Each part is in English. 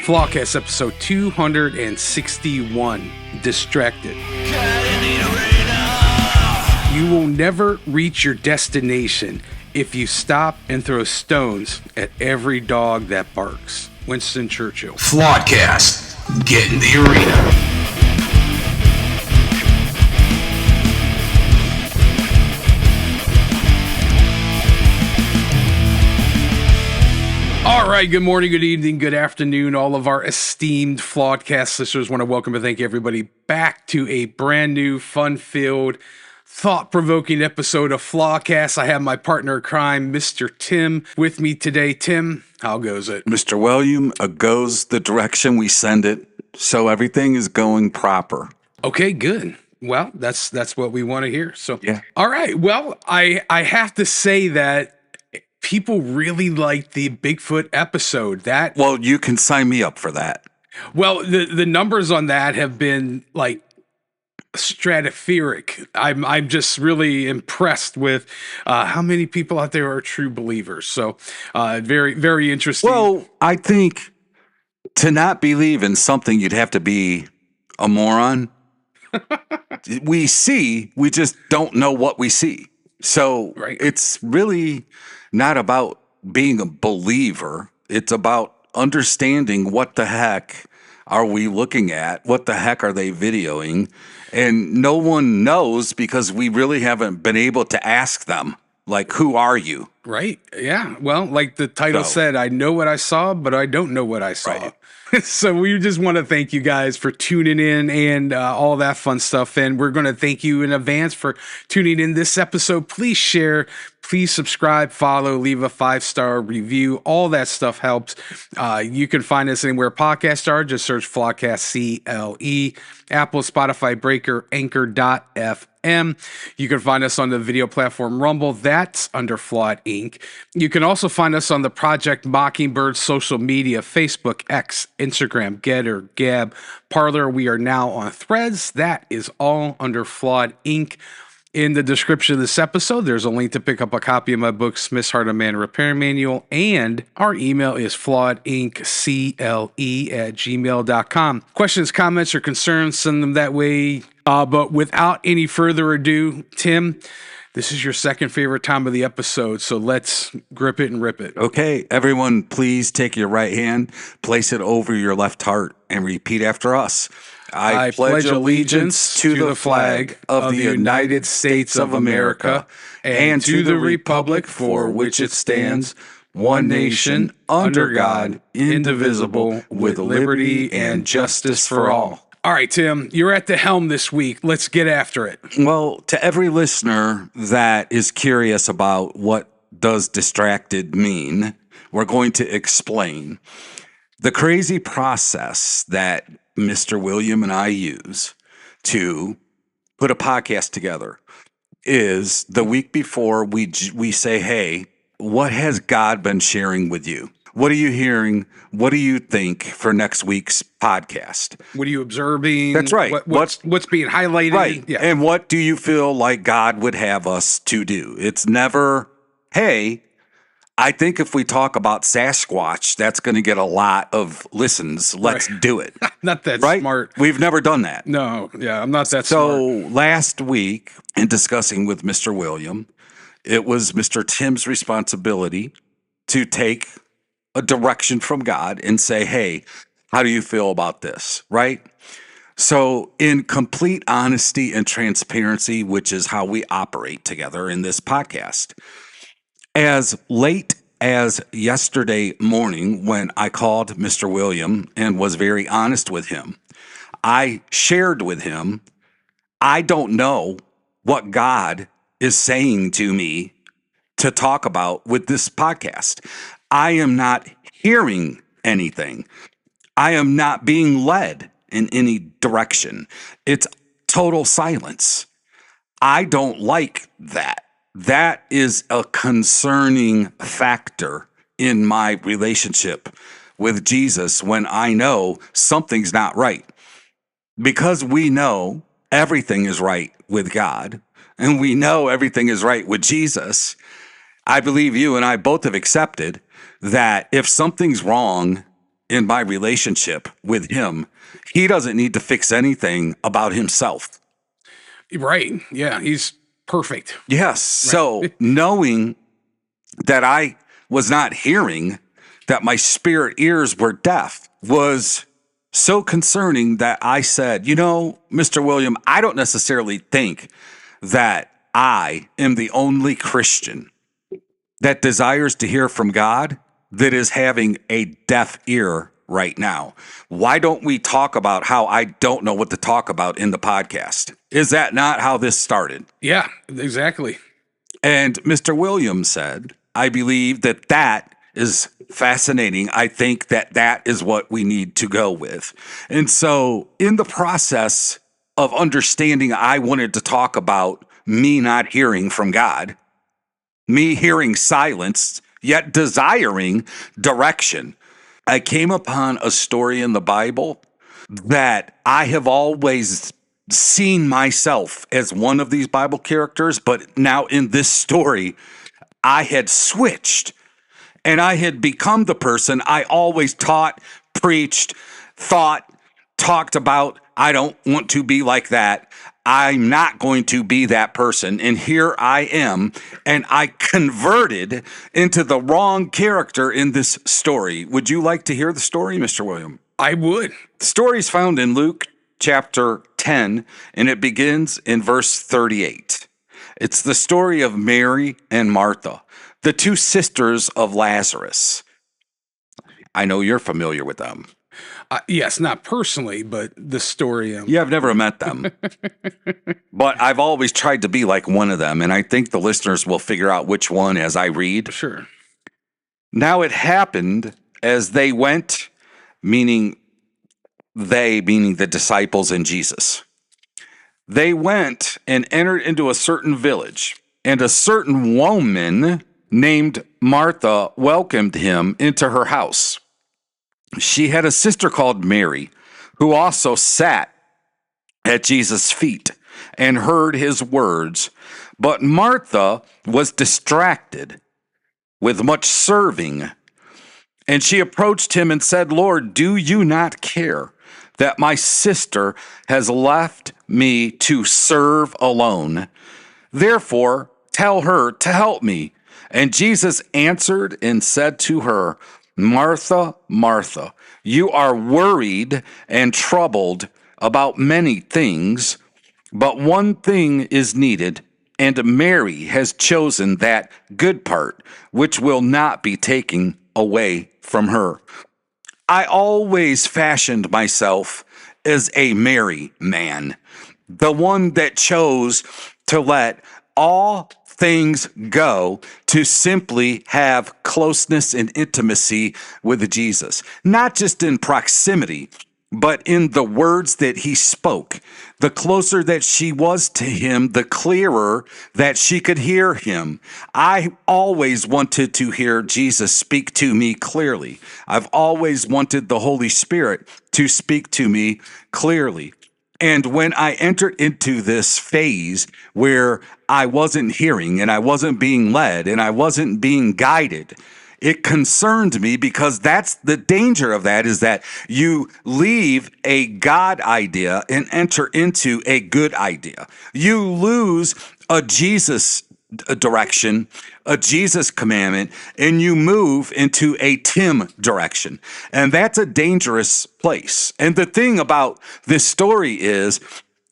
Flawedcast episode 261, Distracted. You will never reach your destination if you stop and throw stones at every dog that barks. Winston Churchill. Flawedcast, get in the arena. All right, good morning, good evening, good afternoon, all of our esteemed Flawedcast listeners. Want to welcome and thank everybody back to a brand new, fun-filled, thought-provoking episode of Flawedcast. I have my partner in crime, Mr. Tim, with me today. Tim, how goes it? Mr. William, goes the direction we send it, so everything is going proper. Okay, good. Well, that's what we want to hear. So, yeah. All right. Well, I have to say that people really like the Bigfoot episode. Well, you can sign me up for that. Well, the numbers on that have been like stratospheric. I'm just really impressed with how many people out there are true believers. So very, very interesting. Well, I think to not believe in something, you'd have to be a moron. We just don't know what we see. So right. It's really not about being a believer. It's about understanding what the heck are we looking at? What the heck are they videoing? And no one knows because we really haven't been able to ask them, like, who are you? Right. Yeah. Well, like the title said, I know what I saw, but I don't know what I saw. Right. So we just want to thank you guys for tuning in and all that fun stuff. And we're going to thank you in advance for tuning in this episode. Please share, please subscribe, follow, leave a 5-star review. All that stuff helps. You can find us anywhere podcasts are. Just search Flawedcast, CLE, Apple, Spotify, Breaker, Anchor.fm. You can find us on the video platform Rumble. That's under Flawed Inc. You can also find us on the Project Mockingbird social media, Facebook, X, Instagram, Getter, Gab, Parler. We are now on Threads. That is all under Flawed Inc. In the description of this episode, there's a link to pick up a copy of my book, Smith's Heart of Man Repair Manual, and our email is flawedinccle@gmail.com. Questions, comments, or concerns, send them that way. But without any further ado, Tim, this is your second favorite time of the episode, so let's grip it and rip it. Okay, everyone, please take your right hand, place it over your left heart, and repeat after us. I pledge allegiance to the flag of the United States of America and to the republic for which it stands, one nation, under God, indivisible, with liberty and justice for all. All right, Tim, you're at the helm this week. Let's get after it. Well, to every listener that is curious about what does distracted mean, we're going to explain the crazy process that Mr. William and I use to put a podcast together is the week before we say, hey, what has God been sharing with you? What are you hearing? What do you think for next week's podcast? What are you observing? That's right. What's being highlighted? Right. Yeah. And what do you feel like God would have us to do? It's never, hey, I think if we talk about Sasquatch, that's going to get a lot of listens. Let's do it. Not that right? smart. We've never done that. No, yeah, I'm not that smart. So smart. last week, in discussing with Mr. William, it was Mr. Tim's responsibility to take a direction from God and say, hey, how do you feel about this? Right? So in complete honesty and transparency, which is how we operate together in this podcast, as late as yesterday morning when I called Mr. William and was very honest with him, I shared with him, I don't know what God is saying to me to talk about with this podcast. I am not hearing anything. I am not being led in any direction. It's total silence. I don't like that. That is a concerning factor in my relationship with Jesus when I know something's not right. Because we know everything is right with God and we know everything is right with Jesus, I believe you and I both have accepted that if something's wrong in my relationship with him, he doesn't need to fix anything about himself. Right. Yeah. He's perfect. Yes. So knowing that I was not hearing, that my spirit ears were deaf, was so concerning that I said, you know, Mr. William, I don't necessarily think that I am the only Christian that desires to hear from God that is having a deaf ear right now. Why don't we talk about how I don't know what to talk about in the podcast? Is that not how this started? Yeah, exactly. And Mr. Williams said, I believe that that is fascinating. I think that that is what we need to go with. And so in the process of understanding, I wanted to talk about me not hearing from God, me hearing silence, yet desiring direction. I came upon a story in the Bible that I have always seen myself as one of these Bible characters, but now in this story, I had switched and I had become the person I always taught, preached, thought, talked about. I don't want to be like that. I'm not going to be that person. And here I am. And I converted into the wrong character in this story. Would you like to hear the story, Mr. William? I would. The story is found in Luke chapter 10, and it begins in verse 38. It's the story of Mary and Martha, the two sisters of Lazarus. I know you're familiar with them. Yes, not personally, but the story. Yeah, I've never met them. But I've always tried to be like one of them, and I think the listeners will figure out which one as I read. Sure. Now it happened as they went, meaning the disciples and Jesus. They went and entered into a certain village, and a certain woman named Martha welcomed him into her house. She had a sister called Mary, who also sat at Jesus' feet and heard his words. But Martha was distracted with much serving. And she approached him and said, Lord, do you not care that my sister has left me to serve alone? Therefore, tell her to help me. And Jesus answered and said to her, Martha, Martha, you are worried and troubled about many things, but one thing is needed, and Mary has chosen that good part, which will not be taken away from her. I always fashioned myself as a Mary man, the one that chose to let all things go to simply have closeness and intimacy with Jesus, not just in proximity, but in the words that he spoke. The closer that she was to him, the clearer that she could hear him. I always wanted to hear Jesus speak to me clearly. I've always wanted the Holy Spirit to speak to me clearly. And when I entered into this phase where I wasn't hearing and I wasn't being led and I wasn't being guided, it concerned me, because that's the danger of that, is that you leave a God idea and enter into a good idea. You lose a Jesus direction, a Jesus commandment, and you move into a Tim direction. And that's a dangerous place. And the thing about this story is,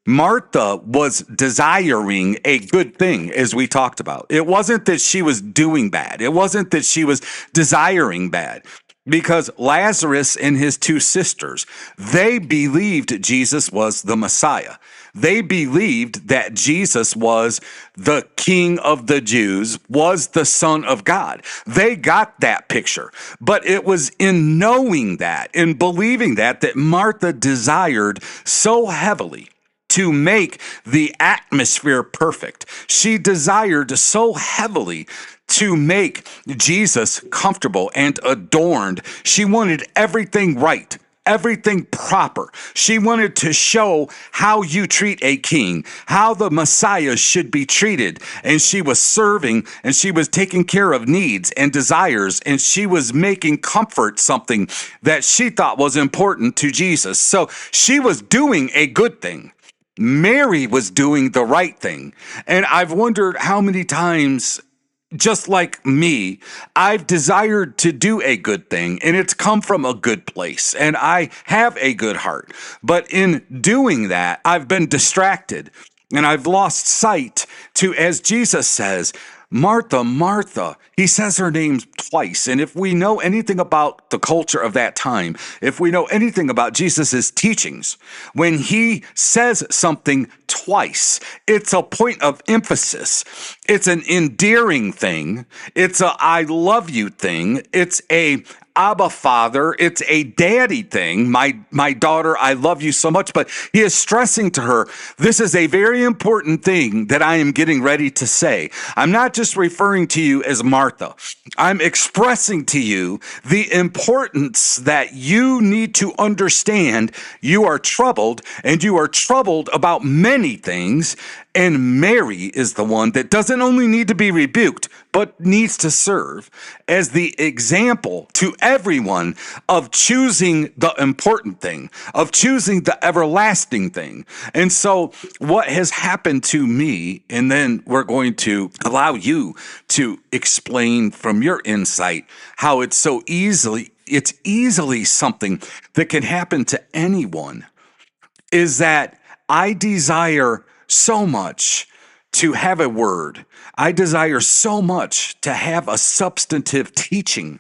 Martha was desiring a good thing, as we talked about. It wasn't that she was doing bad. It wasn't that she was desiring bad. Because Lazarus and his two sisters, they believed Jesus was the Messiah. They believed that Jesus was the King of the Jews, was the Son of God. They got that picture. But it was in knowing that, in believing that, that Martha desired so heavily to make the atmosphere perfect. She desired so heavily to make Jesus comfortable and adorned. She wanted everything right everything proper. She wanted to show how you treat a king, how the Messiah should be treated. And she was serving, and she was taking care of needs and desires, and she was making comfort something that she thought was important to Jesus. So she was doing a good thing. Mary was doing the right thing. And I've wondered how many times, just like me, I've desired to do a good thing, and it's come from a good place, and I have a good heart. But in doing that, I've been distracted, and I've lost sight to, as Jesus says, Martha, Martha. He says her name twice. And if we know anything about the culture of that time, if we know anything about Jesus's teachings, when he says something twice, it's a point of emphasis. It's an endearing thing. It's a I love you thing. It's a Abba Father. It's a daddy thing. My daughter, I love you so much. But he is stressing to her, this is a very important thing that I am getting ready to say. I'm not just referring to you as Martha. I'm expressing to you the importance that you need to understand. You are troubled, and you are troubled about many things. And Mary is the one that doesn't only need to be rebuked, but needs to serve as the example to everyone of choosing the important thing, of choosing the everlasting thing. And so what has happened to me, and then we're going to allow you to explain from your insight how it's easily something that can happen to anyone, is that I desire so much to have a word. I desire so much to have a substantive teaching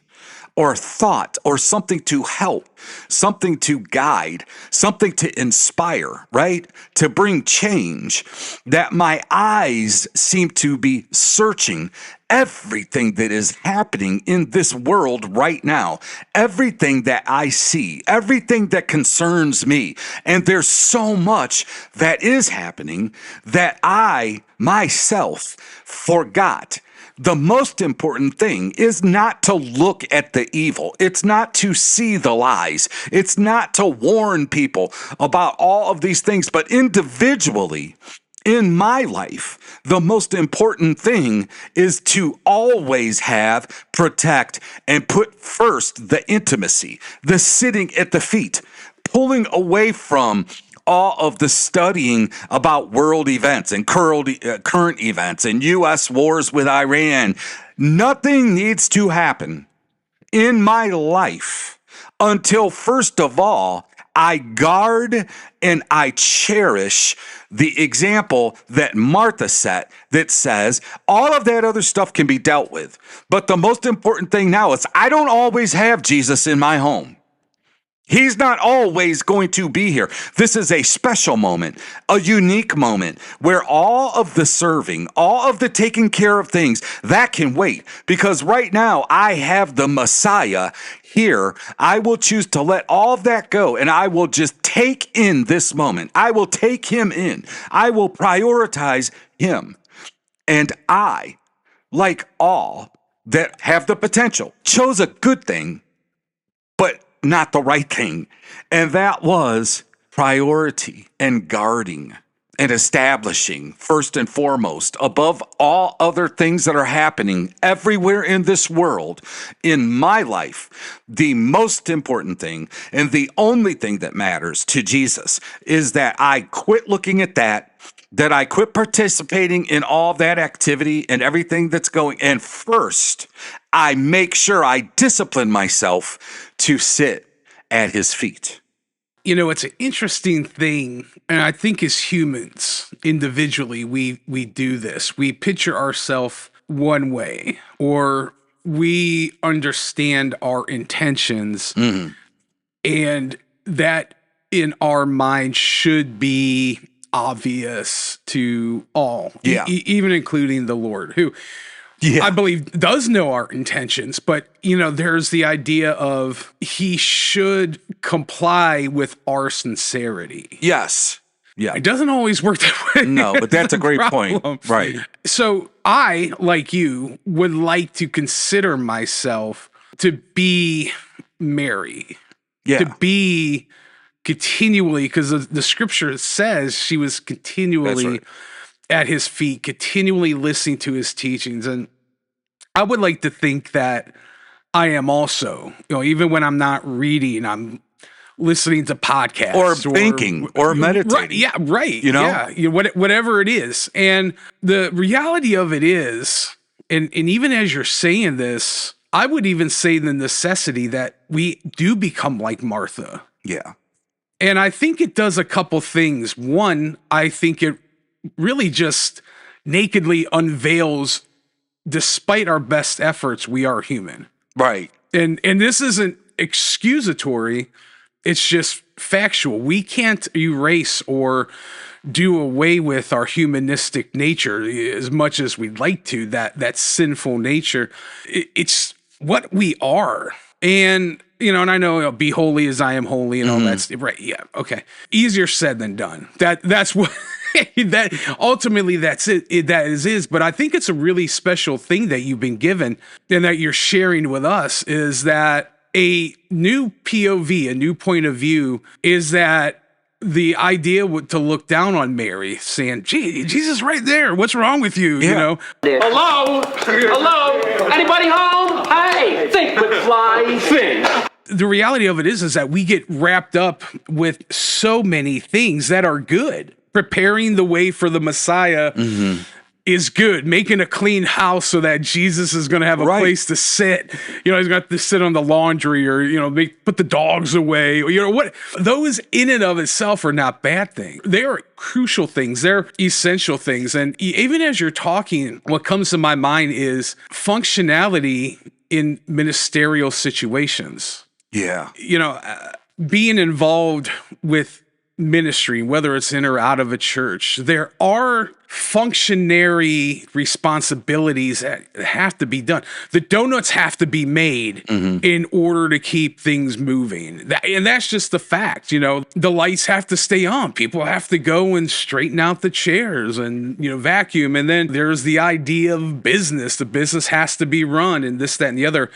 or thought or something to help, something to guide, something to inspire, right? To bring change, that my eyes seem to be searching everything that is happening in this world right now, everything that I see, everything that concerns me. And there's so much that is happening that I myself forgot. The most important thing is not to look at the evil. It's not to see the lies. It's not to warn people about all of these things, but individually, in my life, the most important thing is to always have, protect, and put first the intimacy, the sitting at the feet, pulling away from all of the studying about world events and current events and U.S. wars with Iran. Nothing needs to happen in my life until, first of all, I guard and I cherish the example that Martha set that says all of that other stuff can be dealt with. But the most important thing now is I don't always have Jesus in my home. He's not always going to be here. This is a special moment, a unique moment where all of the serving, all of the taking care of things, that can wait. Because right now I have the Messiah here. I will choose to let all of that go, and I will just take in this moment. I will take him in. I will prioritize him. And I, like all that have the potential, chose a good thing, but not the right thing. And that was priority and guarding and establishing, first and foremost, above all other things that are happening everywhere in this world, in my life, the most important thing and the only thing that matters to Jesus is that I quit looking at that I quit participating in all that activity and everything that's going. And first, I make sure I discipline myself to sit at his feet. You know, it's an interesting thing, and I think as humans, individually, we do this. We picture ourselves one way, or we understand our intentions, and that in our mind should be obvious to all, even including the Lord, who I believe does know our intentions. But, you know, there's the idea of he should comply with our sincerity. Yes. Yeah. It doesn't always work that way. No, but that's a great point. Right. So I, like you, would like to consider myself to be Mary. Yeah. to be continually, because the scripture says she was continually right. at his feet, continually listening to his teachings. And I would like to think that I am also, even when I'm not reading, I'm listening to podcasts Or thinking or meditating. Right, yeah, right. Yeah, whatever it is. And the reality of it is, and even as you're saying this, I would even say the necessity that we do become like Martha. Yeah. And I think it does a couple things. One, I think it really just nakedly unveils, despite our best efforts, we are human. Right. And this isn't excusatory. It's just factual. We can't erase or do away with our humanistic nature as much as we'd like to, that sinful nature. It's what we are. And, and I know, be holy as I am holy and all that's right. Yeah. Okay. Easier said than done. That's what that ultimately that's it. That is, but I think it's a really special thing that you've been given and that you're sharing with us is that a new POV, a new point of view is that the idea to look down on Mary saying, gee, Jesus right there. What's wrong with you? Yeah. Hello? Hello? Anybody home? Hey, think McFly, think. The reality of it is that we get wrapped up with so many things that are good. Preparing the way for the Messiah is good. Making a clean house so that Jesus is going to have a place to sit. He's going to have to sit on the laundry or, put the dogs away. What those in and of itself are not bad things. They are crucial things. They're essential things. And even as you're talking, what comes to my mind is functionality in ministerial situations. Yeah. Being involved with ministry, whether it's in or out of a church, there are functionary responsibilities that have to be done. The donuts have to be made in order to keep things moving. And that's just the fact. The lights have to stay on. People have to go and straighten out the chairs and, vacuum. And then there's the idea of business. The business has to be run and this, that, and the other.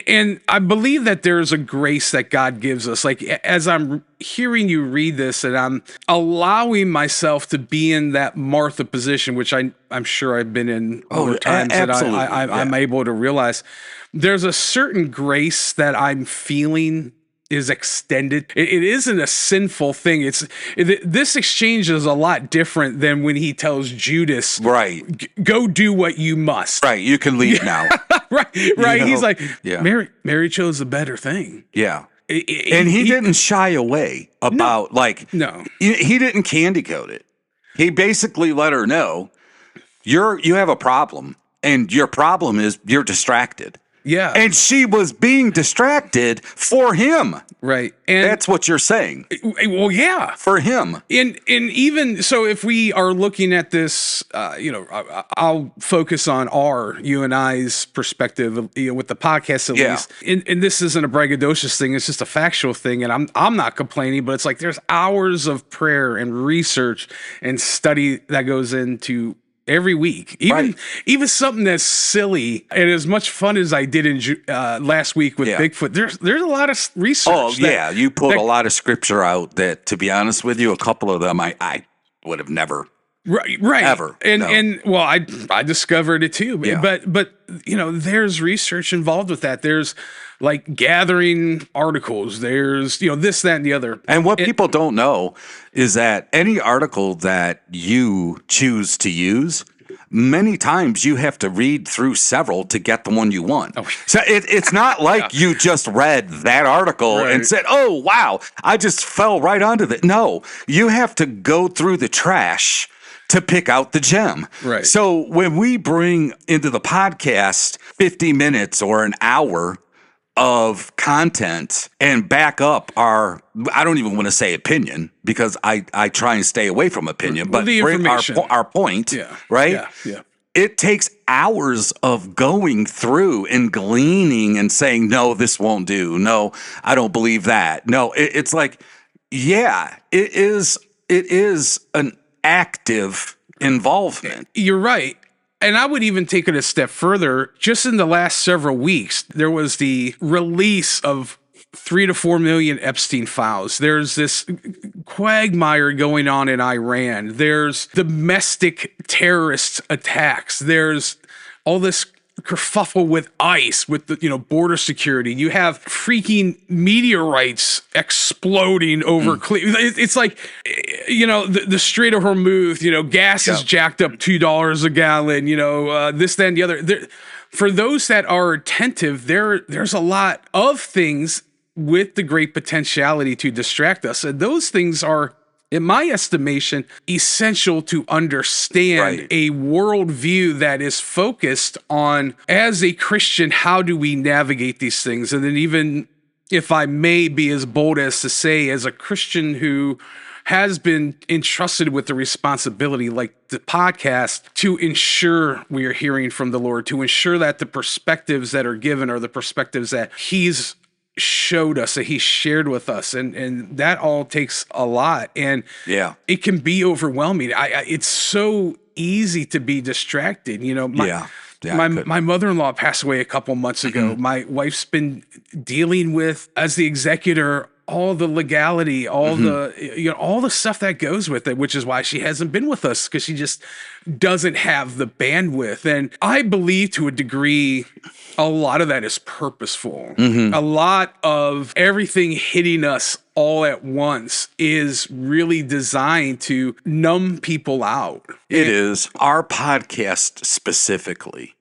And I believe that there's a grace that God gives us. Like, as I'm hearing you read this and I'm allowing myself to be in that Martha position, which I'm sure I've been in over times that I'm able to realize, there's a certain grace that I'm feeling is extended. It isn't a sinful thing. This exchange is a lot different than when he tells Judas, go do what you must. Right. You can leave now. right. He's like, Mary chose the better thing. Yeah. And he didn't shy away about no. He didn't candy coat it. He basically let her know you have a problem and your problem is you're distracted. Yeah. And she was being distracted for him. Right. And that's what you're saying. Well, yeah. For him. And even so, if we are looking at this, I'll focus on you and I's perspective, with the podcast at least. And this isn't a braggadocious thing. It's just a factual thing. And I'm not complaining, but it's like there's hours of prayer and research and study that goes into every week, even something that's silly and as much fun as I did in last week with Bigfoot. There's a lot of research. Oh you pulled a lot of scripture out that, to be honest with you, a couple of them I would have never. Right. Ever. And well, I discovered it too. Yeah. But there's research involved with that. There's like gathering articles. There's, this, that, and the other. And what people don't know is that any article that you choose to use, many times you have to read through several to get the one you want. Oh. So it's not like you just read that article and said, oh, wow, I just fell right onto that. No, you have to go through the trash to pick out the gem. Right. So when we bring into the podcast 50 minutes or an hour of content and back up I don't even want to say opinion because I try and stay away from opinion, but bring our point, right? Yeah. It takes hours of going through and gleaning and saying, no, this won't do. No, I don't believe that. No, it's like, it is an active involvement. You're right. And I would even take it a step further. Just in the last several weeks, there was the release of 3 to 4 million Epstein files. There's this quagmire going on in Iran. There's domestic terrorist attacks. There's all this kerfuffle with ICE, with the border security. You have freaking meteorites exploding over. It's like the Strait of Hormuz. Gas is jacked up $2 a gallon. This, then the other. For those that are attentive, there's a lot of things with the great potentiality to distract us, and those things are, in my estimation, essential to understand a worldview that is focused on, as a Christian, how do we navigate these things? And then, even if I may be as bold as to say, as a Christian who has been entrusted with the responsibility, like the podcast, to ensure we are hearing from the Lord, to ensure that the perspectives that are given are the perspectives that He's showed us, that He shared with us, and that all takes a lot, and it can be overwhelming. It's so easy to be distracted. My mother-in-law passed away a couple months ago. My wife's been dealing with, as the executor, all the legality, all the stuff that goes with it, which is why she hasn't been with us, because she just doesn't have the bandwidth. And I believe, to a degree, a lot of that is purposeful. A lot of everything hitting us all at once is really designed to numb people out. It is. Our podcast specifically,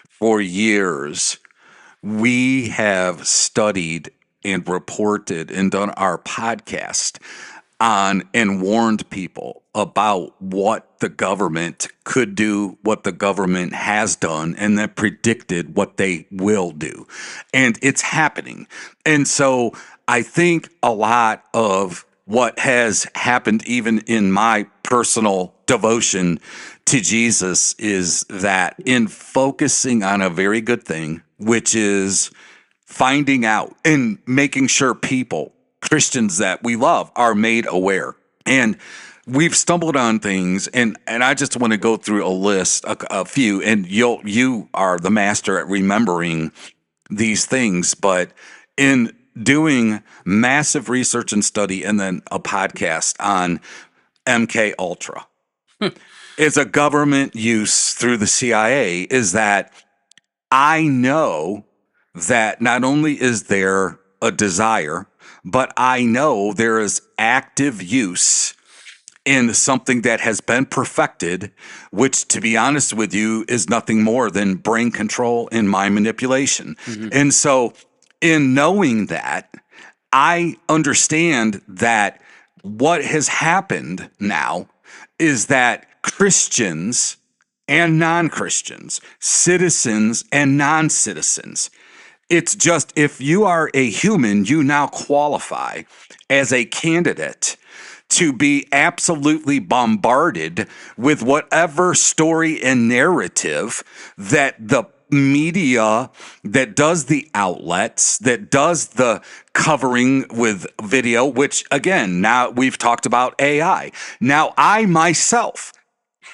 for years, we have studied and reported and done our podcast on and warned people about what the government could do, what the government has done, and then predicted what they will do. And it's happening. And so I think a lot of what has happened, even in my personal devotion to Jesus, is that in focusing on a very good thing, which is finding out and making sure people, Christians that we love, are made aware. And we've stumbled on things, and I just want to go through a list, a few, and you are the master at remembering these things. But in doing massive research and study, and then a podcast on MK Ultra, it's a government use through the CIA, is that I know that not only is there a desire, but I know there is active use in something that has been perfected, which, to be honest with you, is nothing more than brain control and mind manipulation. And so in knowing that, I understand that what has happened now is that Christians and non-Christians, citizens and non-citizens, it's just, if you are a human, you now qualify as a candidate to be absolutely bombarded with whatever story and narrative that the media, that does the outlets, that does the covering with video, which, again, now we've talked about AI. Now, I myself,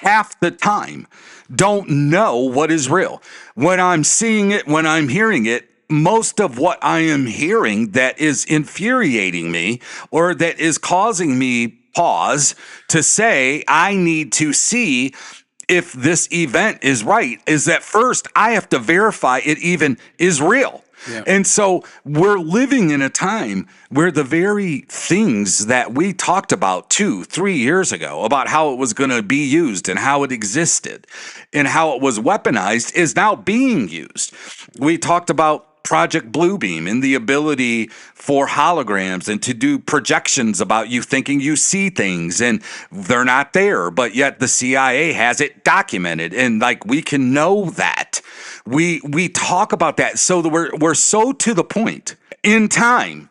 half the time, don't know what is real. When I'm seeing it, when I'm hearing it, most of what I am hearing that is infuriating me, or that is causing me pause to say, I need to see if this event is right, is that first I have to verify it even is real. Yeah. And so we're living in a time where the very things that we talked about 2-3 years ago, about how it was going to be used and how it existed and how it was weaponized, is now being used. We talked about Project Bluebeam and the ability for holograms and to do projections about you thinking you see things and they're not there, but yet the CIA has it documented, and like we can know that. We talk about that, so that we're so to the point in time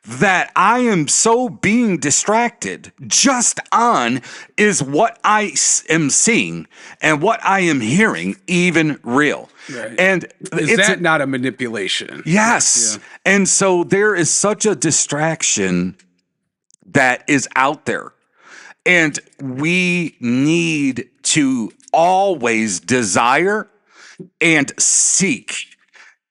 that I am so being distracted just on, is what I am seeing and what I am hearing even real? Right. And is that not a manipulation? Yes. Yeah. And so there is such a distraction that is out there. And we need to always desire and seek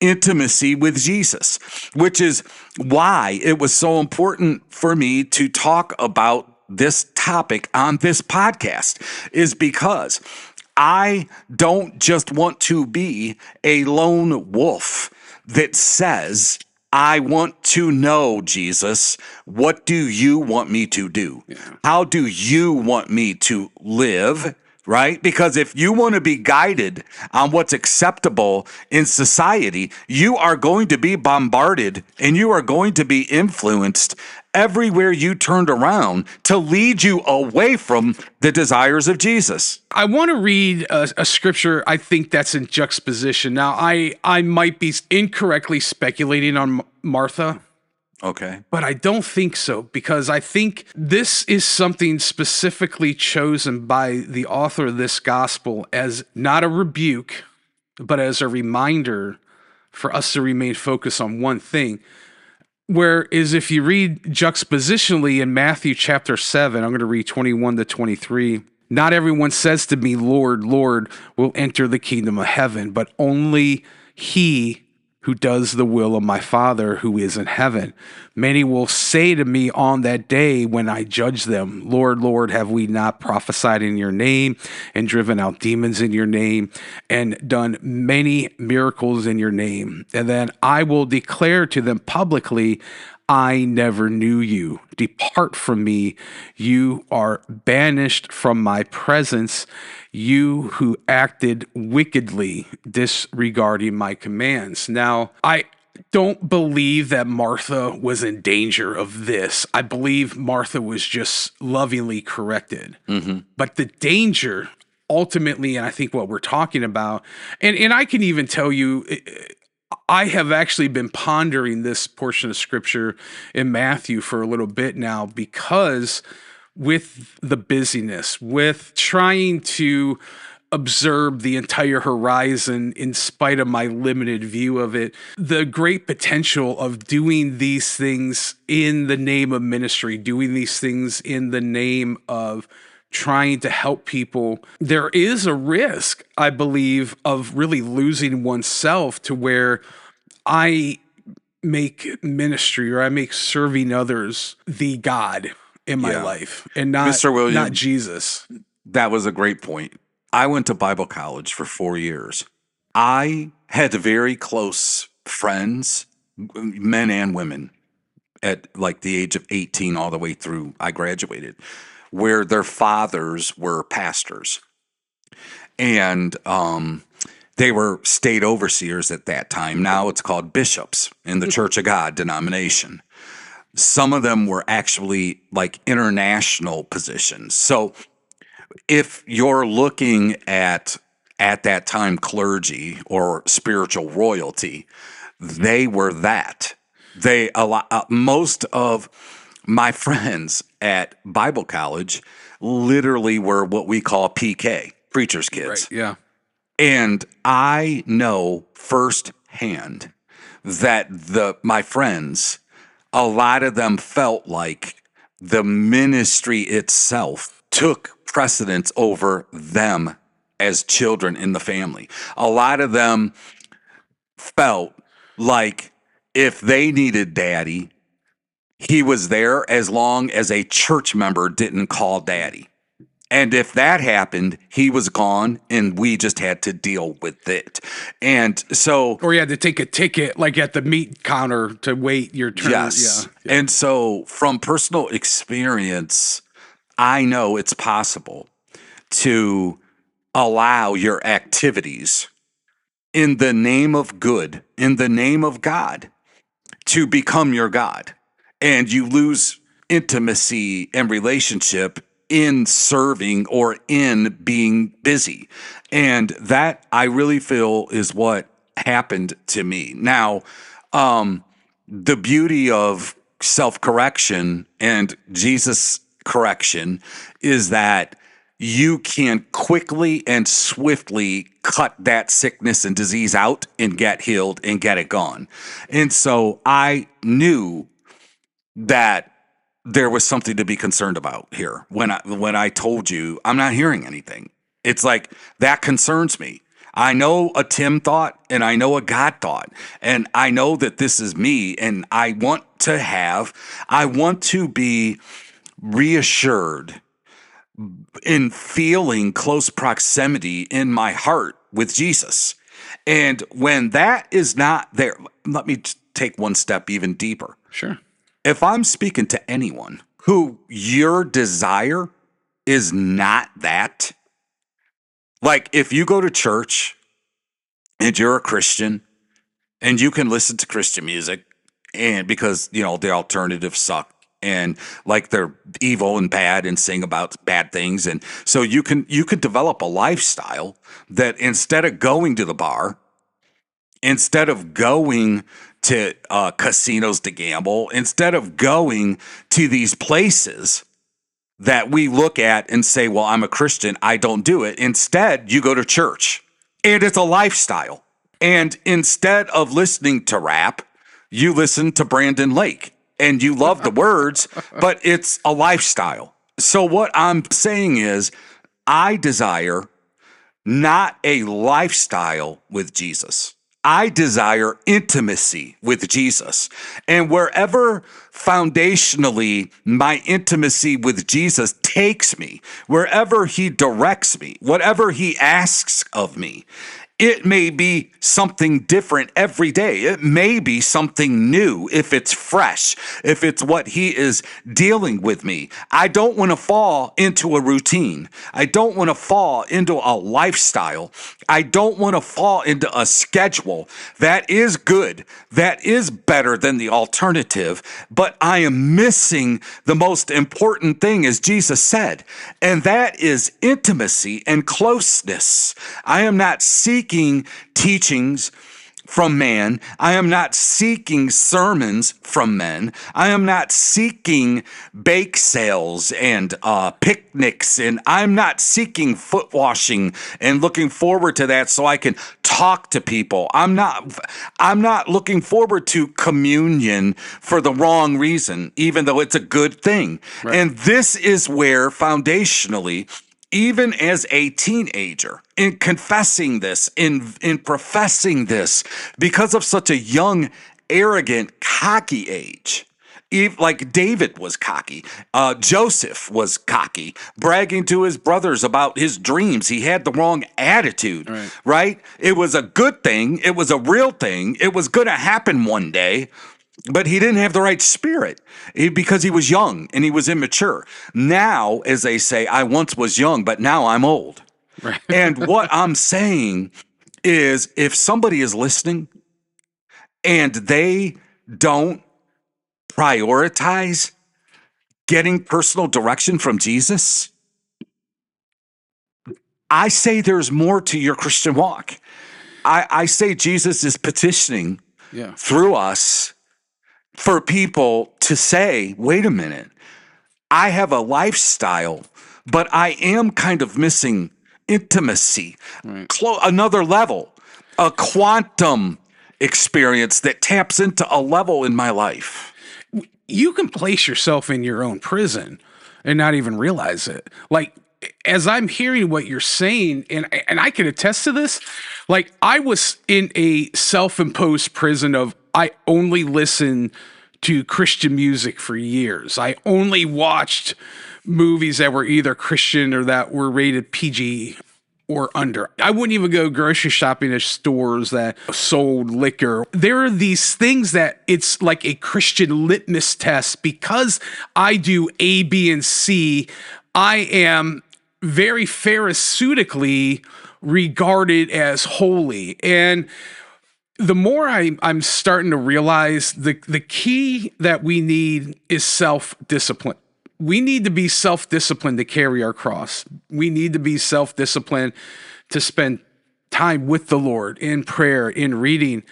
intimacy with Jesus, which is why it was so important for me to talk about this topic on this podcast, is because I don't just want to be a lone wolf that says, I want to know, Jesus, what do you want me to do? How do you want me to live? Right? Because if you want to be guided on what's acceptable in society, you are going to be bombarded and you are going to be influenced everywhere you turned around to lead you away from the desires of Jesus. I want to read a scripture. I think that's in juxtaposition. Now, I might be incorrectly speculating on Martha. Okay. But I don't think so, because I think this is something specifically chosen by the author of this gospel as not a rebuke, but as a reminder for us to remain focused on one thing. Whereas if you read juxtapositionally in Matthew chapter 7, I'm going to read 21 to 23. Not everyone says to me, Lord, Lord, will enter the kingdom of heaven, but only he who does the will of my Father who is in heaven. Many will say to me on that day when I judge them, Lord, Lord, have we not prophesied in your name and driven out demons in your name and done many miracles in your name? And then I will declare to them publicly, I never knew you. Depart from me. You are banished from my presence, you who acted wickedly, disregarding my commands. Now, I don't believe that Martha was in danger of this. I believe Martha was just lovingly corrected. But the danger, ultimately, and I think what we're talking about, and I can even tell you, I have actually been pondering this portion of scripture in Matthew for a little bit now, because with the busyness, with trying to observe the entire horizon in spite of my limited view of it, the great potential of doing these things in the name of ministry, doing these things in the name of trying to help people, there is a risk, I believe, of really losing oneself to where I make ministry or I make serving others the God in my life and not, Mr. William, not Jesus. That was a great point. I went to Bible college for 4 years. I had very close friends, men and women, at like the age of 18 all the way through I graduated, where their fathers were pastors. And they were state overseers at that time. Now it's called bishops in the Church of God denomination. Some of them were actually like international positions. So if you're looking at that time clergy or spiritual royalty, they were that. Most of my friends at Bible college literally were what we call PK, preacher's kids. Right, yeah. And I know firsthand that my friends, a lot of them felt like the ministry itself took precedence over them as children in the family. A lot of them felt like if they needed daddy, he was there as long as a church member didn't call daddy. And if that happened, he was gone and we just had to deal with it. And so... Or you had to take a ticket like at the meat counter to wait your turn. Yes. Yeah. And so from personal experience, I know it's possible to allow your activities in the name of good, in the name of God, to become your God. And you lose intimacy and relationship in serving or in being busy. And that I really feel is what happened to me. Now, the beauty of self-correction and Jesus' correction is that you can quickly and swiftly cut that sickness and disease out and get healed and get it gone. And so I knew that there was something to be concerned about here. When I told you I'm not hearing anything, it's like that concerns me. I know a Tim thought and I know a God thought. And I know that this is me. And I want to be reassured in feeling close proximity in my heart with Jesus. And when that is not there, let me take one step even deeper. Sure. If I'm speaking to anyone who your desire is not that, like if you go to church and you're a Christian and you can listen to Christian music and because, the alternatives suck and like they're evil and bad and sing about bad things. And so you could develop a lifestyle that instead of going to the bar, instead of going to casinos to gamble, instead of going to these places that we look at and say, well, I'm a Christian, I don't do it. Instead, you go to church and it's a lifestyle. And instead of listening to rap, you listen to Brandon Lake and you love the words, but it's a lifestyle. So what I'm saying is I desire not a lifestyle with Jesus. I desire intimacy with Jesus. And wherever foundationally my intimacy with Jesus takes me, wherever he directs me, whatever he asks of me, it may be something different every day. It may be something new if it's fresh, if it's what he is dealing with me. I don't want to fall into a routine. I don't want to fall into a lifestyle. I don't want to fall into a schedule that is good, that is better than the alternative, but I am missing the most important thing, as Jesus said, and that is intimacy and closeness. I am not seeking teachings from man. I am not seeking sermons from men. I am not seeking bake sales and picnics, and I'm not seeking foot washing and looking forward to that so I can talk to people. I'm not looking forward to communion for the wrong reason, even though it's a good thing. Right. And this is where foundationally, even as a teenager, in confessing this, in professing this, because of such a young, arrogant, cocky age, like David was cocky, Joseph was cocky, bragging to his brothers about his dreams. He had the wrong attitude, right? It was a good thing. It was a real thing. It was going to happen one day. But he didn't have the right spirit because he was young and he was immature. Now, as they say, I once was young, but now I'm old. Right. And what I'm saying is if somebody is listening and they don't prioritize getting personal direction from Jesus, I say there's more to your Christian walk. I say Jesus is petitioning through us for people to say, wait a minute, I have a lifestyle, but I am kind of missing intimacy, another level, a quantum experience that taps into a level in my life. You can place yourself in your own prison and not even realize it. Like, as I'm hearing what you're saying, and I can attest to this, like I was in a self-imposed prison of I only listen to Christian music for years. I only watched movies that were either Christian or that were rated PG or under. I wouldn't even go grocery shopping at stores that sold liquor. There are these things that it's like a Christian litmus test. Because I do A, B, and C, I am very pharisaitically regarded as holy. And the more I'm starting to realize the key that we need is self-discipline. We need to be self-disciplined to carry our cross. We need to be self-disciplined to spend time with the Lord in prayer, in reading.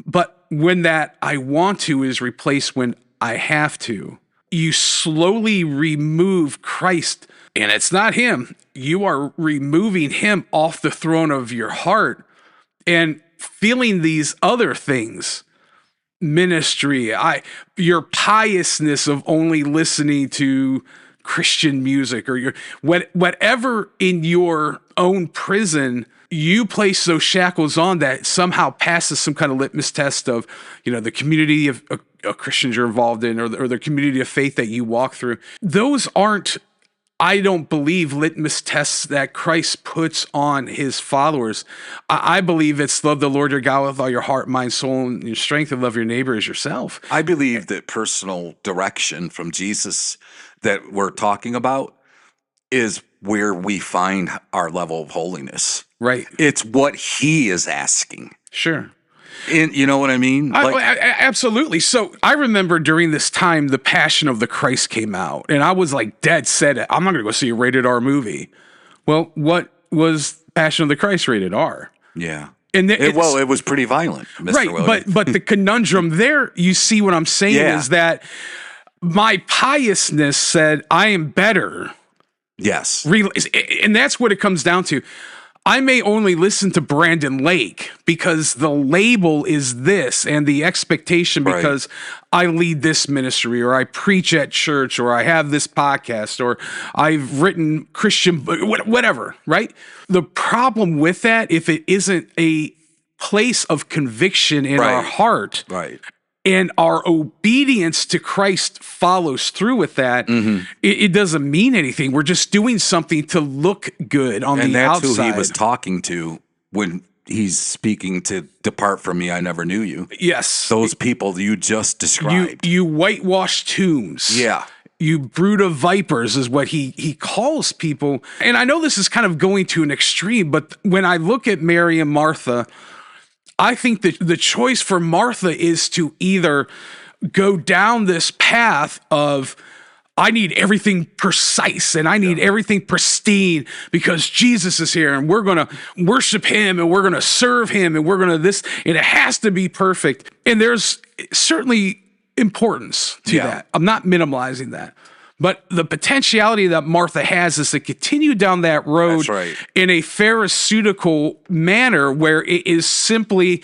But when that I want to is replaced when I have to, you slowly remove Christ. And it's not him. You are removing him off the throne of your heart and feeling these other things, ministry, your piousness of only listening to Christian music or your whatever in your own prison you place those shackles on that somehow passes some kind of litmus test of, the community of Christians you're involved in, or the community of faith that you walk through. Those aren't, I don't believe, litmus tests that Christ puts on his followers. I believe it's love the Lord your God with all your heart, mind, soul, and your strength, and love your neighbor as yourself. I believe that personal direction from Jesus that we're talking about is where we find our level of holiness. Right. It's what he is asking. Sure. And you know what I mean? Absolutely. So I remember during this time, The Passion of the Christ came out, and I was like dead set. I'm not going to go see a rated R movie. Well, what was Passion of the Christ rated R? Yeah. And it was pretty violent, Mr. Right. Williams. But the conundrum there, you see what I'm saying, is that my piousness said, I am better. Yes. And that's what it comes down to. I may only listen to Brandon Lake because the label is this, and the expectation because I lead this ministry, or I preach at church, or I have this podcast, or I've written Christian, whatever, right? The problem with that, if it isn't a place of conviction in our heart, and our obedience to Christ follows through with that, it doesn't mean anything. We're just doing something to look good on the outside. And that's who he was talking to when he's speaking to "Depart from me, I never knew you." Yes. Those people you just described. You whitewashed tombs. Yeah. You brood of vipers is what he calls people. And I know this is kind of going to an extreme, but when I look at Mary and Martha, I think that the choice for Martha is to either go down this path of, I need everything precise and I need everything pristine because Jesus is here and we're going to worship him and we're going to serve him and we're going to this, and it has to be perfect. And there's certainly importance to that. I'm not minimalizing that. But the potentiality that Martha has is to continue down that road in a pharisaical manner where it is simply,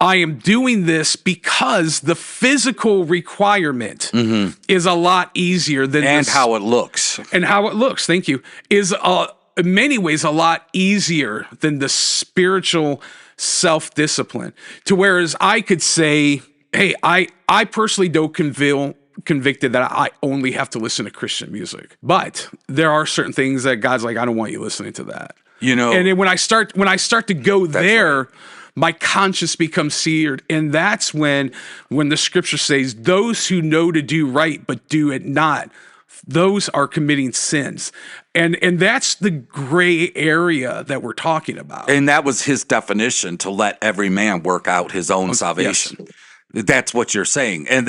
I am doing this because the physical requirement is a lot easier than how it looks. And how it looks, thank you, is in many ways a lot easier than the spiritual self-discipline. To whereas I could say, hey, I personally don't convicted that I only have to listen to Christian music, but there are certain things that God's like, I don't want you listening to that. And then when I start to go there, my conscience becomes seared, and that's when the scripture says, "Those who know to do right but do it not, those are committing sins." And that's the gray area that we're talking about. And that was his definition, to let every man work out his own salvation. Yes. That's what you're saying. And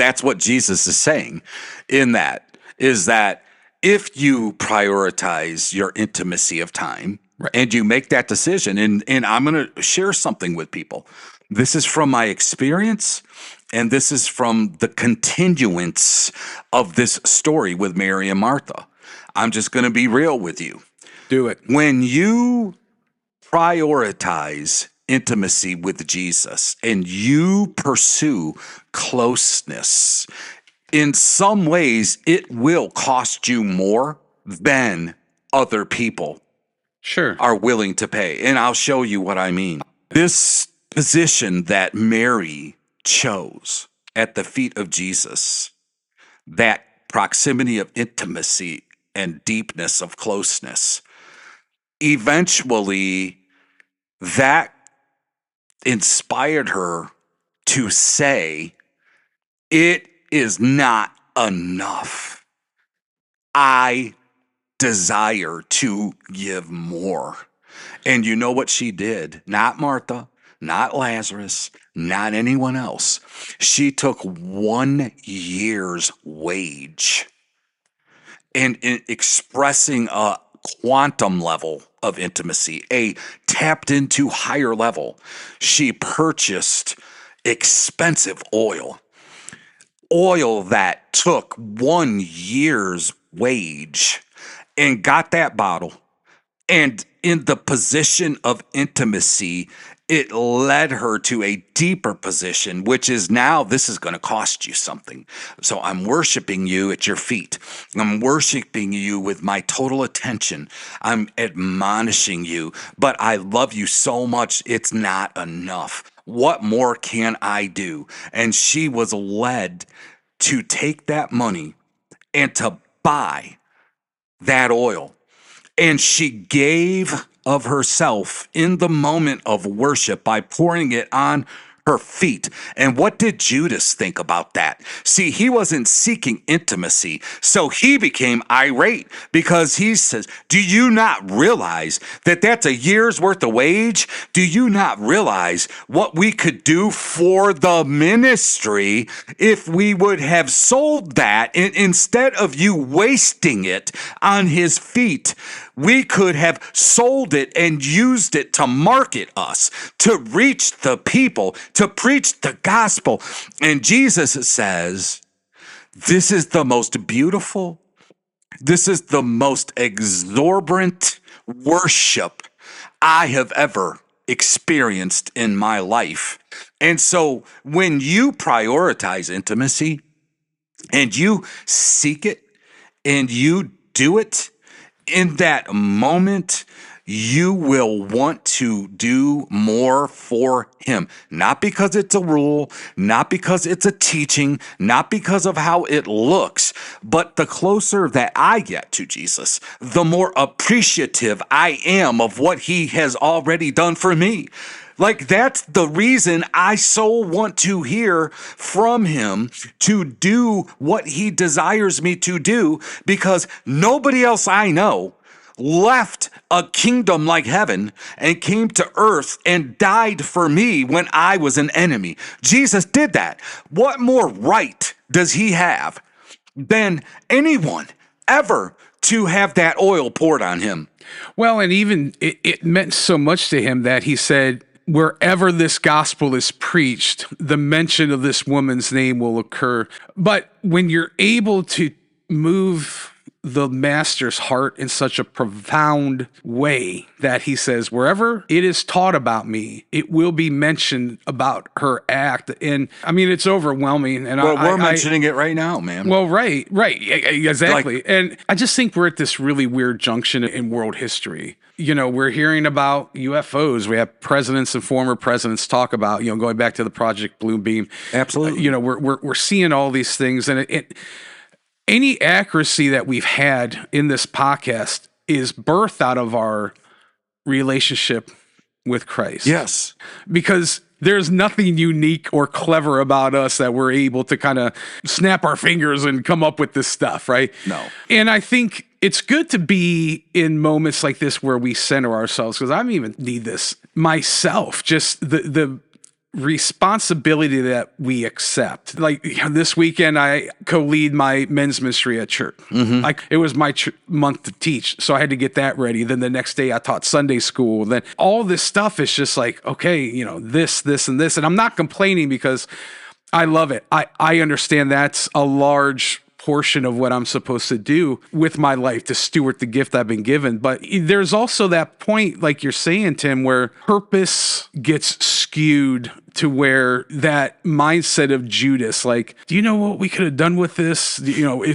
that's what Jesus is saying in that, is that if you prioritize your intimacy of time and you make that decision, and I'm going to share something with people. This is from my experience, and this is from the continuance of this story with Mary and Martha. I'm just going to be real with you. Do it. When you prioritize intimacy with Jesus and you pursue closeness, in some ways it will cost you more than other people are willing to pay. And I'll show you what I mean. This position that Mary chose at the feet of Jesus, that proximity of intimacy and deepness of closeness, eventually that inspired her to say, it is not enough. I desire to give more. And you know what she did? Not Martha, not Lazarus, not anyone else. She took 1 year's wage and in expressing a quantum level of intimacy, a tapped into higher level. She purchased expensive oil that took 1 year's wage, and got that bottle. And in the position of intimacy it led her to a deeper position, which is now this is going to cost you something. So I'm worshiping you at your feet. I'm worshiping you with my total attention. I'm admonishing you, but I love you so much, it's not enough. What more can I do? And she was led to take that money and to buy that oil. And she gave of herself in the moment of worship by pouring it on her feet. And what did Judas think about that? See, he wasn't seeking intimacy, so he became irate because he says, do you not realize that that's a year's worth of wage? Do you not realize what we could do for the ministry if we would have sold that instead of you wasting it on his feet? We could have sold it and used it to market us, to reach the people, to preach the gospel. And Jesus says, this is the most beautiful, this is the most exorbitant worship I have ever experienced in my life. And so when you prioritize intimacy and you seek it and you do it, in that moment, you will want to do more for him. Not because it's a rule, not because it's a teaching, not because of how it looks, but the closer that I get to Jesus, the more appreciative I am of what he has already done for me. Like, that's the reason I so want to hear from him to do what he desires me to do, because nobody else I know left a kingdom like heaven and came to earth and died for me when I was an enemy. Jesus did that. What more right does he have than anyone ever to have that oil poured on him? Well, and even it meant so much to him that he said, wherever this gospel is preached, the mention of this woman's name will occur. But when you're able to move the master's heart in such a profound way that he says, wherever it is taught about me, it will be mentioned about her act. And I mean, it's overwhelming. And we're mentioning it right now, man. Well, right, exactly. And I just think we're at this really weird junction in world history. You know, we're hearing about UFOs. We have presidents and former presidents talk about, going back to the Project Blue Beam. Absolutely. We're seeing all these things, and any accuracy that we've had in this podcast is birthed out of our relationship with Christ. Yes. Because there's nothing unique or clever about us that we're able to kind of snap our fingers and come up with this stuff, right? No. And I think it's good to be in moments like this where we center ourselves, because I even need this myself, just the responsibility that we accept. Like this weekend, I co-lead my men's ministry at church. Mm-hmm. Like it was my month to teach, so I had to get that ready. Then the next day, I taught Sunday school. Then all this stuff is just like, okay, this, and this, and I'm not complaining because I love it. I understand that's a large portion of what I'm supposed to do with my life, to steward the gift I've been given. But there's also that point, like you're saying, Tim, where purpose gets skewed to where that mindset of Judas, like, do you know what we could have done with this,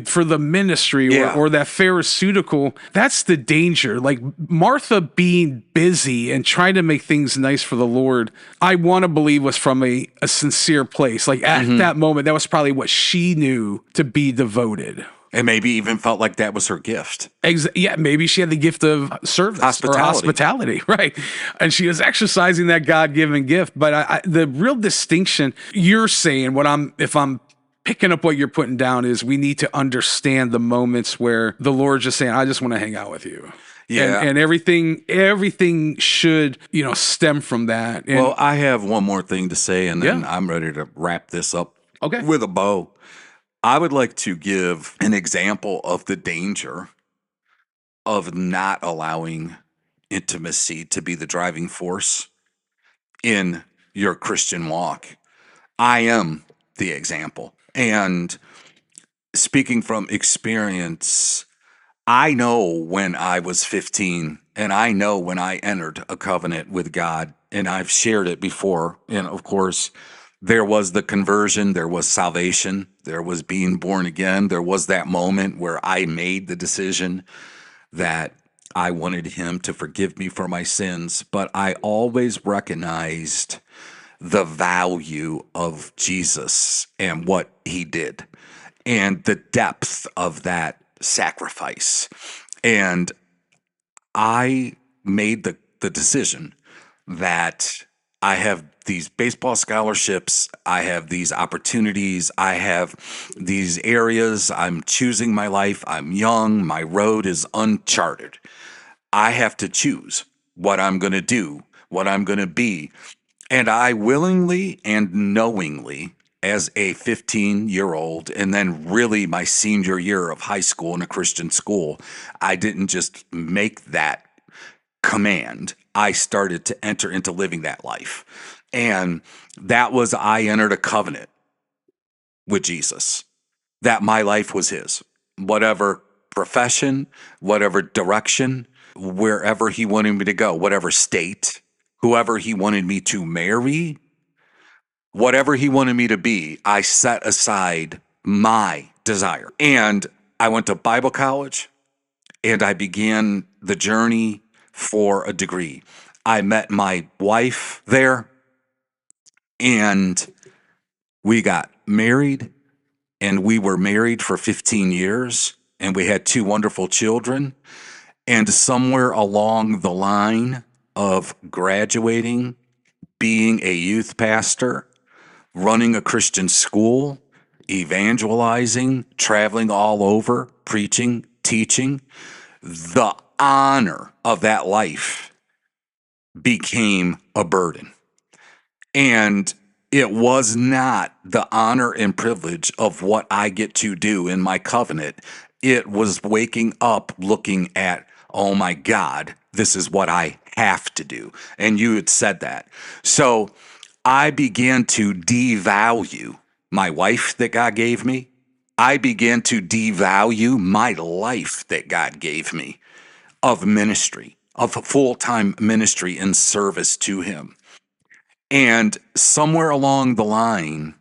for the ministry or that pharisaical, that's the danger. Like Martha being busy and trying to make things nice for the Lord, I want to believe was from a sincere place. Like at that moment, that was probably what she knew to be devoted. And maybe even felt like that was her gift. Maybe she had the gift of service or hospitality, right? And she was exercising that God-given gift. But the real distinction you're saying, if I'm picking up what you're putting down, is we need to understand the moments where the Lord's just saying, I just want to hang out with you. Yeah. And everything should, stem from that. And, well, I have one more thing to say, and then I'm ready to wrap this up with a bow. I would like to give an example of the danger of not allowing intimacy to be the driving force in your Christian walk. I am the example. And speaking from experience, I know when I was 15 And I know when I entered a covenant with God, and I've shared it before, and of course, there was the conversion, there was salvation, there was being born again, there was that moment where I made the decision that I wanted him to forgive me for my sins, but I always recognized the value of Jesus and what he did and the depth of that sacrifice. And I made the decision that I have these baseball scholarships, I have these opportunities, I have these areas, I'm choosing my life, I'm young, my road is uncharted. I have to choose what I'm going to do, what I'm going to be. And I willingly and knowingly, as a 15-year-old, and then really my senior year of high school in a Christian school, I didn't just make that command. I started to enter into living that life. And that was, I entered a covenant with Jesus, that my life was his. Whatever profession, whatever direction, wherever he wanted me to go, whatever state, whoever he wanted me to marry, whatever he wanted me to be, I set aside my desire. And I went to Bible college and I began the journey for a degree. I met my wife there and we got married, and we were married for 15 years and we had 2 wonderful children. And somewhere along the line of graduating, being a youth pastor, running a Christian school, evangelizing, traveling all over, preaching, teaching, the honor of that life became a burden. And it was not the honor and privilege of what I get to do in my covenant. It was waking up looking at, oh my God, this is what I have to do. And you had said that. So I began to devalue my wife that God gave me. I began to devalue my life that God gave me of ministry, of full-time ministry and service to him. And somewhere along the line,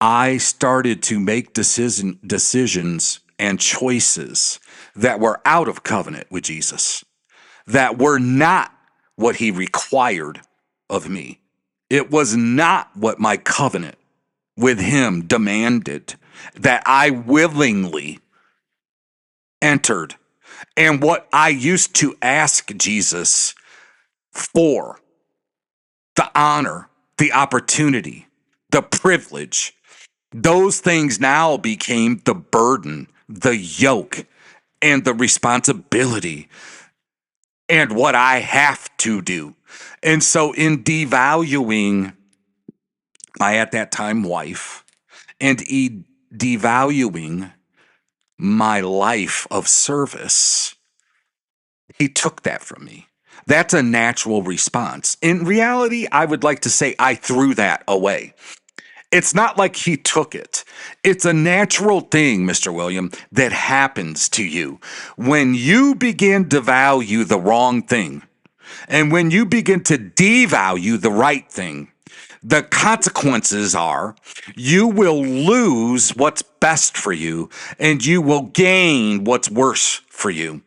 I started to make decisions and choices that were out of covenant with Jesus, that were not what he required of me. It was not what my covenant with him demanded, that I willingly entered. And what I used to ask Jesus for, the honor, the opportunity, the privilege, those things now became the burden, the yoke, and the responsibility, and what I have to do. And so in devaluing my, at that time, wife, and devaluing my life of service, he took that from me. That's a natural response. In reality, I would like to say I threw that away. It's not like he took it. It's a natural thing, Mr. William, that happens to you. When you begin to value the wrong thing, and when you begin to devalue the right thing, the consequences are you will lose what's best for you, and you will gain what's worse for you.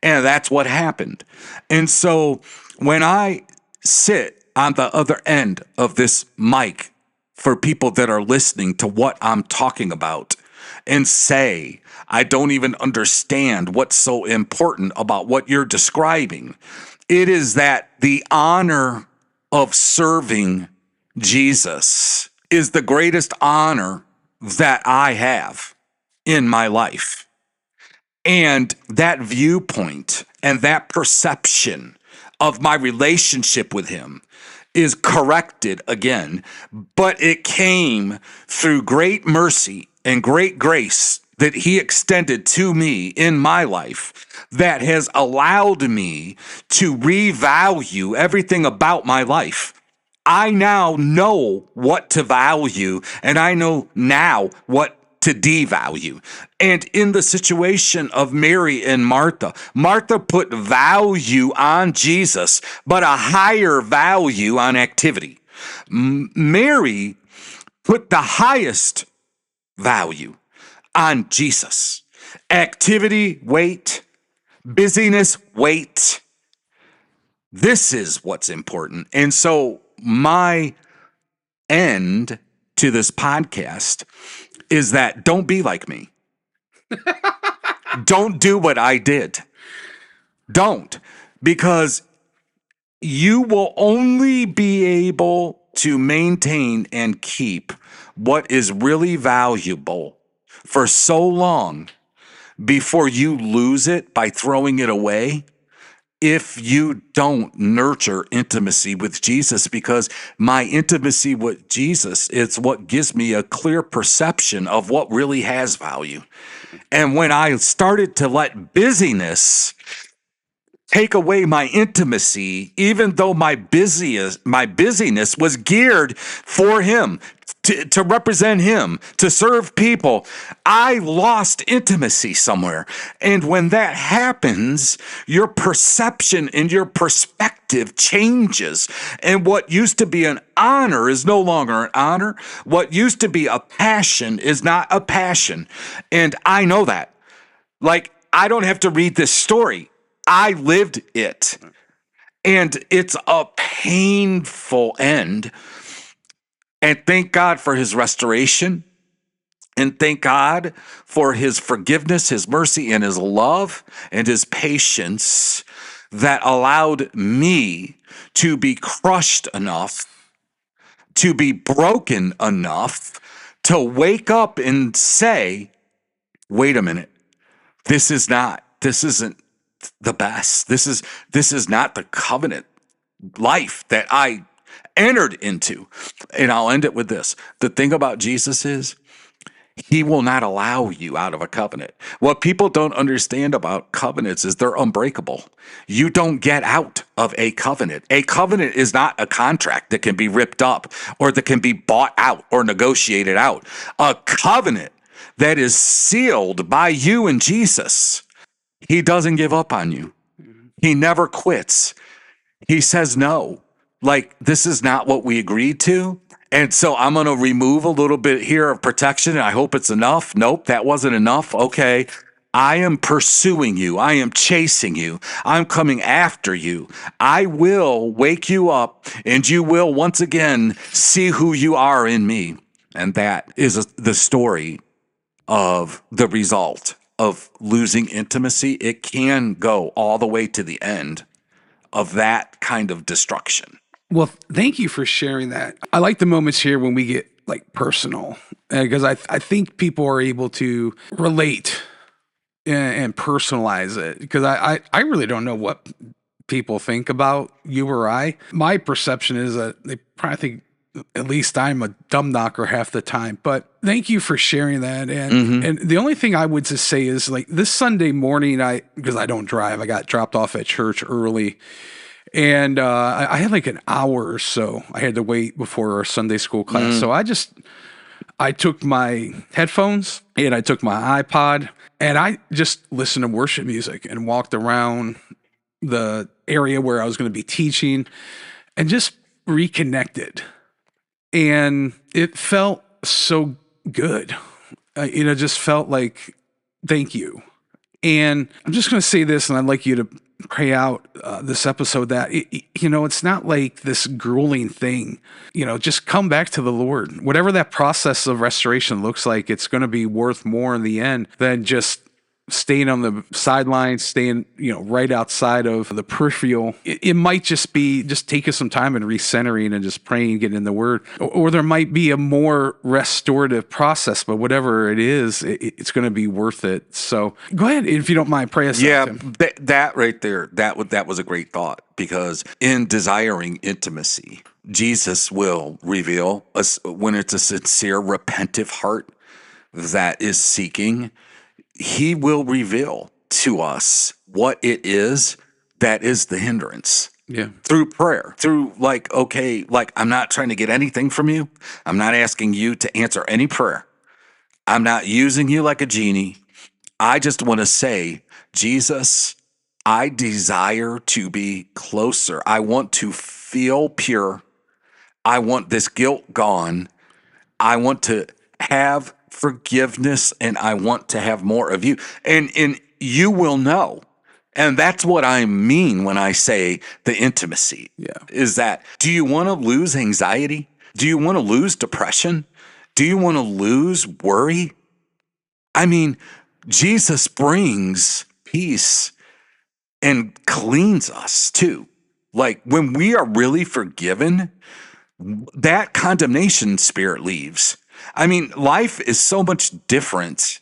And that's what happened. And so when I sit on the other end of this mic for people that are listening to what I'm talking about and say, I don't even understand what's so important about what you're describing, it is that the honor of serving Jesus is the greatest honor that I have in my life. And that viewpoint and that perception of my relationship with him is corrected again, but it came through great mercy and great grace that he extended to me in my life that has allowed me to revalue everything about my life. I now know what to value, and I know now what to devalue. And in the situation of Mary and Martha, Martha put value on Jesus, but a higher value on activity. Mary put the highest value on Jesus. Activity, wait. Busyness, wait. This is what's important. And so my end to this podcast is that don't be like me. Don't do what I did. Don't, because you will only be able to maintain and keep what is really valuable for so long before you lose it by throwing it away if you don't nurture intimacy with Jesus, because my intimacy with Jesus is what gives me a clear perception of what really has value. And when I started to let busyness take away my intimacy, even though my busyness was geared for him, to represent him, to serve people, I lost intimacy somewhere. And when that happens, your perception and your perspective changes. And what used to be an honor is no longer an honor. What used to be a passion is not a passion. And I know that. Like, I don't have to read this story. I lived it. And it's a painful end. And thank God for his restoration. And thank God for his forgiveness, his mercy, and his love, and his patience that allowed me to be crushed enough, to be broken enough, to wake up and say, wait a minute, this isn't the best. This is not the covenant life that I entered into. And I'll end it with this. The thing about Jesus is he will not allow you out of a covenant. What people don't understand about covenants is they're unbreakable. You don't get out of a covenant. A covenant is not a contract that can be ripped up or that can be bought out or negotiated out. A covenant that is sealed by you and Jesus, he doesn't give up on you. He never quits. He says no. Like, this is not what we agreed to. And so I'm going to remove a little bit here of protection. And I hope it's enough. Nope, that wasn't enough. Okay. I am pursuing you. I am chasing you. I'm coming after you. I will wake you up and you will once again see who you are in me. And that is the story of the result of losing intimacy. It can go all the way to the end of that kind of destruction. Well, thank you for sharing that. I like the moments here when we get like personal, because I think people are able to relate and personalize it, because I really don't know what people think about you or I. My perception is that they probably think at least I'm a dumb knocker half the time. But thank you for sharing that. And and the only thing I would just say is, like, this Sunday morning, because I don't drive, I got dropped off at church early. And I had like an hour or so I had to wait before our Sunday school class. So I took my headphones and I took my iPod and I just listened to worship music and walked around the area where I was going to be teaching and just reconnected. And it felt so good. Just felt like, thank you. And I'm just going to say this, and I'd like you to pray out this episode that, it's not like this grueling thing. Just come back to the Lord. Whatever that process of restoration looks like, it's going to be worth more in the end than just staying on the sidelines, staying, right outside of the peripheral. It might just be take us some time and recentering and just praying, getting in the Word. Or there might be a more restorative process, but whatever it is, it's going to be worth it. So go ahead, if you don't mind, pray us out. Yeah, that right there, that was a great thought, because in desiring intimacy, Jesus will reveal us when it's a sincere, repentive heart that is seeking. He will reveal to us what it is that is the hindrance. Yeah. Through prayer, through I'm not trying to get anything from you. I'm not asking you to answer any prayer. I'm not using you like a genie. I just want to say, Jesus, I desire to be closer. I want to feel pure. I want this guilt gone. I want to have forgiveness, and I want to have more of you. And you will know. And that's what I mean when I say the intimacy. Yeah. Is that, do you want to lose anxiety? Do you want to lose depression? Do you want to lose worry? I mean, Jesus brings peace and cleans us too. Like when we are really forgiven, that condemnation spirit leaves. I mean, life is so much different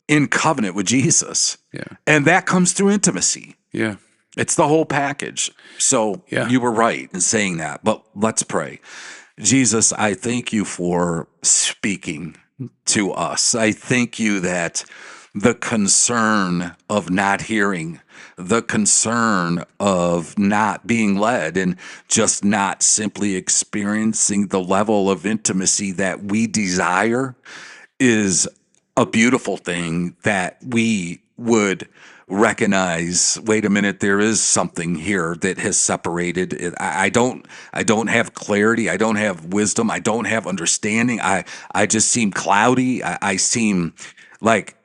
in covenant with Jesus. Yeah. And that comes through intimacy. Yeah. It's the whole package. So Yeah. you were right in saying that, but let's pray. Jesus, I thank you for speaking to us. I thank you that the concern of not hearing, the concern of not being led, and just not simply experiencing the level of intimacy that we desire is a beautiful thing, that we would recognize, wait a minute, there is something here that has separated. I don't have clarity. I don't have wisdom. I don't have understanding. I just seem cloudy. I seem like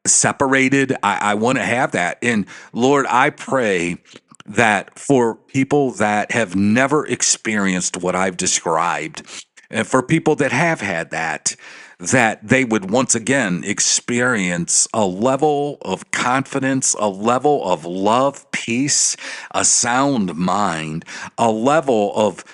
separated. I want to have that. And Lord, I pray that for people that have never experienced what I've described, and for people that have had that they would once again experience a level of confidence, a level of love, peace, a sound mind, a level of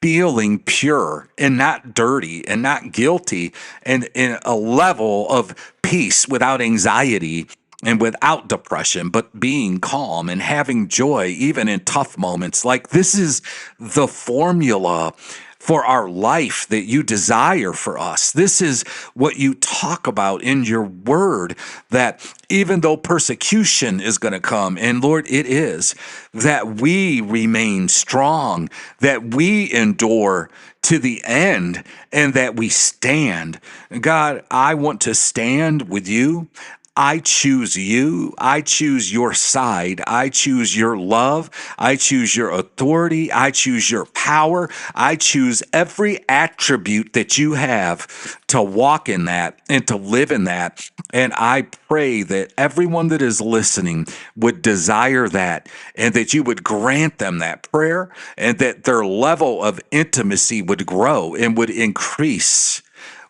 feeling pure and not dirty and not guilty, and a level of peace without anxiety and without depression, but being calm and having joy even in tough moments. Like, this is the formula for our life that you desire for us. This is what you talk about in your word, that even though persecution is going to come, and Lord, it is, that we remain strong, that we endure to the end, and that we stand. God, I want to stand with you. I choose you. I choose your side. I choose your love. I choose your authority. I choose your power. I choose every attribute that you have to walk in that and to live in that. And I pray that everyone that is listening would desire that, and that you would grant them that prayer, and that their level of intimacy would grow and would increase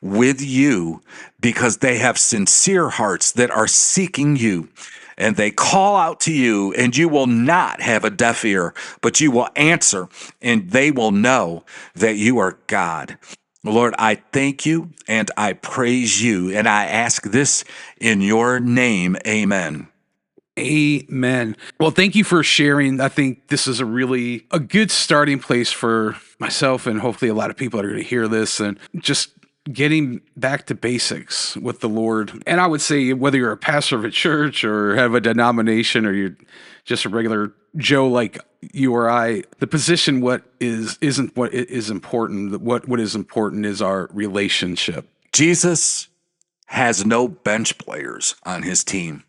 with you, because they have sincere hearts that are seeking you, and they call out to you, and you will not have a deaf ear, but you will answer, and they will know that you are God. Lord, I thank you and I praise you, and I ask this in your name. Amen. Amen. Well, thank you for sharing. I think this is a good starting place for myself, and hopefully a lot of people that are going to hear this, and just getting back to basics with the Lord. And I would say, whether you're a pastor of a church or have a denomination, or you're just a regular Joe like you or I, the position isn't what is important. What is important is our relationship. Jesus has no bench players on his team.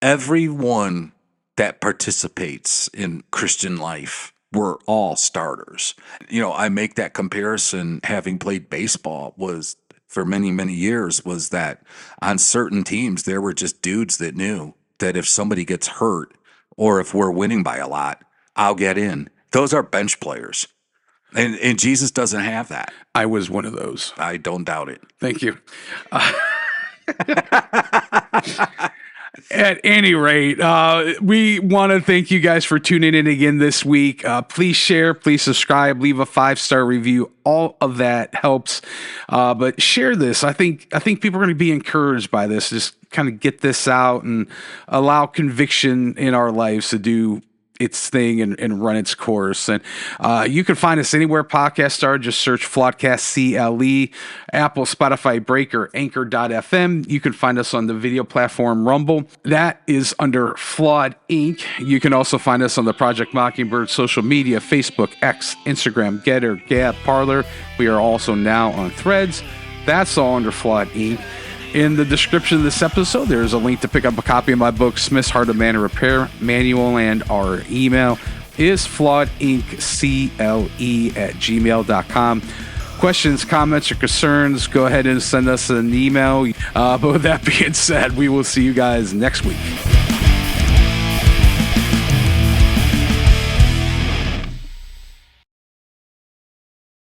Everyone that participates in Christian life, we're all starters. You know, I make that comparison, having played baseball was for many, many years, was that on certain teams, there were just dudes that knew that if somebody gets hurt or if we're winning by a lot, I'll get in. Those are bench players. And Jesus doesn't have that. I was one of those. I don't doubt it. Thank you. At any rate, we want to thank you guys for tuning in again this week. Please share, please subscribe, leave a 5-star review. All of that helps. But share this. I think people are going to be encouraged by this. Just kind of get this out and allow conviction in our lives to do its thing and run its course. And you can find us anywhere podcasts are. Just search Flawedcast CLE, Apple, Spotify, Breaker, Anchor.fm. You can find us on the video platform Rumble. That is under Flawed Inc. You can also find us on the Project Mockingbird social media, Facebook, X, Instagram, Getter, Gab, Parler. We are also now on Threads. That's all under Flawed Inc. In the description of this episode, there's a link to pick up a copy of my book, Smith's Heart of Man Repair Manual, and our email is flawedinccle@gmail.com. Questions, comments, or concerns, go ahead and send us an email. But with that being said, we will see you guys next week.